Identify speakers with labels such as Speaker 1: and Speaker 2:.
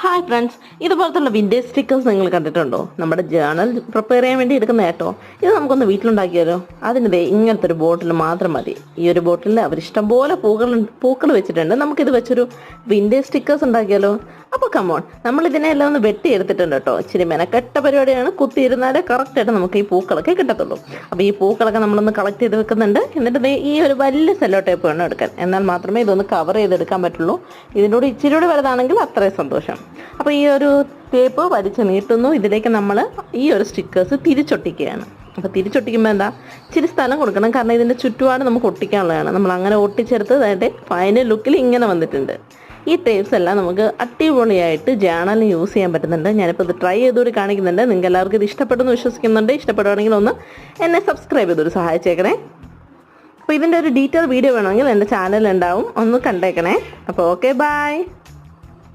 Speaker 1: Hi friends, ഇതുപോലത്തുള്ള vintage stickers നിങ്ങൾ കണ്ടിട്ടുണ്ടോ? നമ്മുടെ ജേണൽ പ്രിപ്പയർ ചെയ്യാൻ വേണ്ടി എടുക്കുന്ന കേട്ടോ. ഇത് നമുക്കൊന്ന് വീട്ടിലുണ്ടാക്കിയാലോ? അതിന് ഇങ്ങനത്തെ ഒരു ബോട്ടിൽ മാത്രം മതി. ഈ ഒരു ബോട്ടിലിൽ അവർ ഇഷ്ടംപോലെ പൂക്കൾ വെച്ചിട്ടുണ്ട്. നമുക്കിത് വെച്ചൊരു വിൻറ്റേജ് സ്റ്റിക്കേഴ്സ് ഉണ്ടാക്കിയാലോ? അപ്പോൾ കമോൺ, നമ്മൾ ഇതിനെല്ലാം ഒന്ന് വെട്ടിയെടുത്തിട്ടുണ്ട് കേട്ടോ. ഇച്ചിരി മെനക്കെട്ട പരിപാടിയാണ്. കുത്തിയിരുന്നാലേ കറക്റ്റായിട്ട് നമുക്ക് ഈ പൂക്കളൊക്കെ കിട്ടത്തുള്ളൂ. അപ്പോൾ ഈ പൂക്കളൊക്കെ നമ്മളൊന്ന് കളക്ട് ചെയ്ത് വെക്കുന്നുണ്ട്. എന്നിട്ട് ഈ ഒരു വലിയ സെല്ലോ ടേപ്പ് വേണം എടുക്കാൻ. എന്നാൽ മാത്രമേ ഇതൊന്ന് കവർ ചെയ്തെടുക്കാൻ പറ്റുള്ളൂ. ഇതിൻ്റെ കൂടെ ഇച്ചിരി കൂടെ വലുതാണെങ്കിൽ അത്രയും സന്തോഷം. അപ്പോൾ ഈ ഒരു ടേപ്പ് വലിച്ച് നീട്ടുന്നു. ഇതിലേക്ക് നമ്മൾ ഈ ഒരു സ്റ്റിക്കേഴ്സ് തിരിച്ചൊട്ടിക്കുകയാണ്. അപ്പോൾ തിരിച്ചൊട്ടിക്കുമ്പോൾ എന്താ, ഇച്ചിരി സ്ഥലം കൊടുക്കണം. കാരണം ഇതിൻ്റെ ചുറ്റുപാട് നമുക്ക് ഒട്ടിക്കാനുള്ളതാണ്. നമ്മൾ അങ്ങനെ ഒട്ടിച്ചെടുത്ത് അതിൻ്റെ ഫൈനൽ ലുക്കിൽ ഇങ്ങനെ വന്നിട്ടുണ്ട്. ഈ ടേപ്സ് എല്ലാം നമുക്ക് അടിപൊളിയായിട്ട് ജേണലിന് യൂസ് ചെയ്യാൻ പറ്റുന്നുണ്ട്. ഞാനിപ്പോൾ ഇത് ട്രൈ ചെയ്തുകൂടി കാണിക്കുന്നുണ്ട്. നിങ്ങൾക്ക് എല്ലാവർക്കും ഇത് ഇഷ്ടപ്പെടുന്നു വിശ്വസിക്കുന്നുണ്ട്. ഇഷ്ടപ്പെടുവാണെങ്കിൽ ഒന്ന് എന്നെ സബ്സ്ക്രൈബ് ചെയ്തൊരു സഹായിച്ചേക്കണേ. അപ്പോൾ ഇതിൻ്റെ ഒരു ഡീറ്റെയിൽ വീഡിയോ വേണമെങ്കിൽ എൻ്റെ ചാനലിൽ ഉണ്ടാവും, ഒന്ന് കണ്ടേക്കണേ. അപ്പോൾ ഓക്കെ, ബൈ.